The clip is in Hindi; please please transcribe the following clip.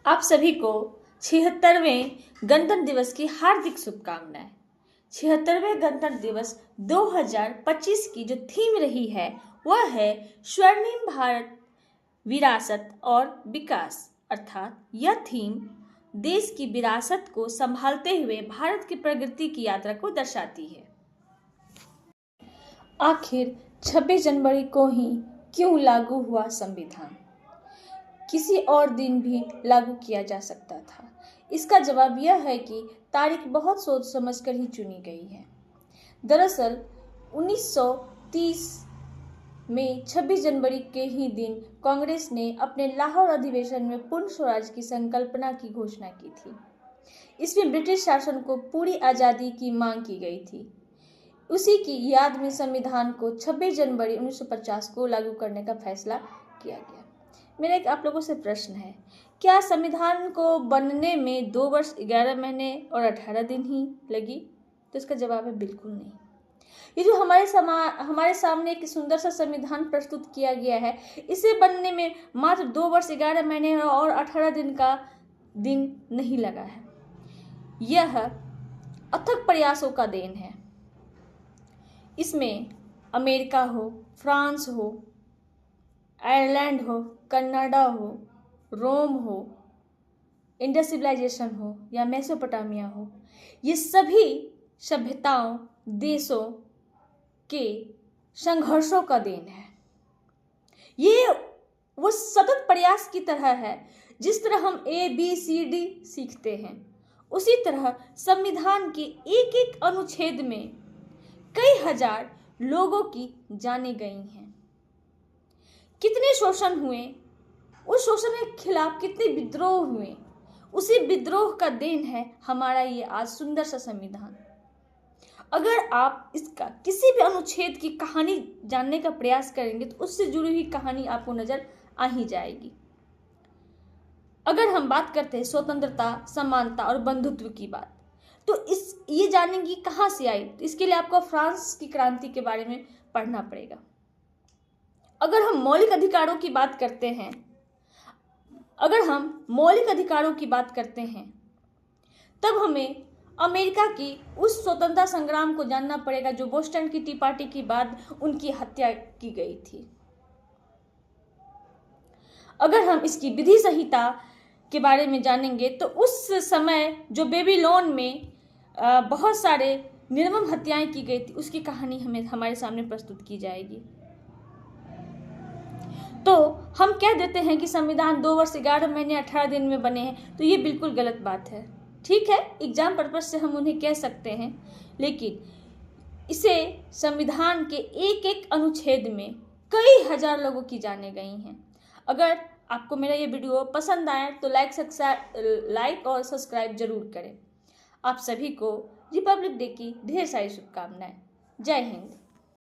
आप सभी को 76वें गणतंत्र दिवस की हार्दिक शुभकामनाएं। 76वें गणतंत्र दिवस 2025 की जो थीम रही है वह है स्वर्णिम भारत विरासत और विकास। अर्थात यह थीम देश की विरासत को संभालते हुए भारत की प्रगति की यात्रा को दर्शाती है। आखिर 26 जनवरी को ही क्यों लागू हुआ संविधान? किसी और दिन भी लागू किया जा सकता था। इसका जवाब यह है कि तारीख बहुत सोच समझकर ही चुनी गई है। दरअसल 1930 में 26 जनवरी के ही दिन कांग्रेस ने अपने लाहौर अधिवेशन में पूर्ण स्वराज की संकल्पना की घोषणा की थी। इसमें ब्रिटिश शासन को पूरी आज़ादी की मांग की गई थी। उसी की याद में संविधान को 26 जनवरी 1950 को लागू करने का फैसला किया गया। मेरा एक आप लोगों से प्रश्न है, क्या संविधान को बनने में 2 वर्ष 11 महीने और 18 दिन ही लगी? तो इसका जवाब है बिल्कुल नहीं। ये जो हमारे सामने एक सुंदर सा संविधान प्रस्तुत किया गया है, इसे बनने में मात्र 2 वर्ष 11 महीने और 18 दिन का दिन नहीं लगा है। यह अथक प्रयासों का देन है। इसमें अमेरिका हो, फ्रांस हो, आयरलैंड हो, कनाडा हो, रोम हो, इंडस सिविलाइजेशन हो या मेसोपोटामिया हो, ये सभी सभ्यताओं, देशों के संघर्षों का देन है। ये वो सतत प्रयास की तरह है। जिस तरह हम ABCD सीखते हैं, उसी तरह संविधान के एक एक अनुच्छेद में कई हजार लोगों की जानें गई हैं। कितने शोषण हुए, उस शोषण के खिलाफ कितने विद्रोह हुए, उसी विद्रोह का देन है हमारा ये आज सुंदर सा संविधान। अगर आप इसका किसी भी अनुच्छेद की कहानी जानने का प्रयास करेंगे तो उससे जुड़ी हुई कहानी आपको नजर आ ही जाएगी। अगर हम बात करते हैं स्वतंत्रता, समानता और बंधुत्व की बात, तो ये जानेंगे कहाँ से आई, तो इसके लिए आपको फ्रांस की क्रांति के बारे में पढ़ना पड़ेगा। अगर हम मौलिक अधिकारों की बात करते हैं, तब हमें अमेरिका की उस स्वतंत्रता संग्राम को जानना पड़ेगा जो बोस्टन की टी पार्टी के बाद उनकी हत्या की गई थी। अगर हम इसकी विधि संहिता के बारे में जानेंगे तो उस समय जो बेबीलोन में बहुत सारे निर्मम हत्याएं की गई थी, उसकी कहानी हमारे सामने प्रस्तुत की जाएगी। तो हम कह देते हैं कि संविधान 2 वर्ष 11 महीने 18 दिन में बने हैं, तो ये बिल्कुल गलत बात है। ठीक है, एग्जाम पर्पज से हम उन्हें कह सकते हैं, लेकिन इसे संविधान के एक एक अनुच्छेद में कई हजार लोगों की जानें गई हैं। अगर आपको मेरा ये वीडियो पसंद आए तो लाइक और सब्सक्राइब जरूर करें। आप सभी को रिपब्लिक डे की ढेर सारी शुभकामनाएं। जय हिंद।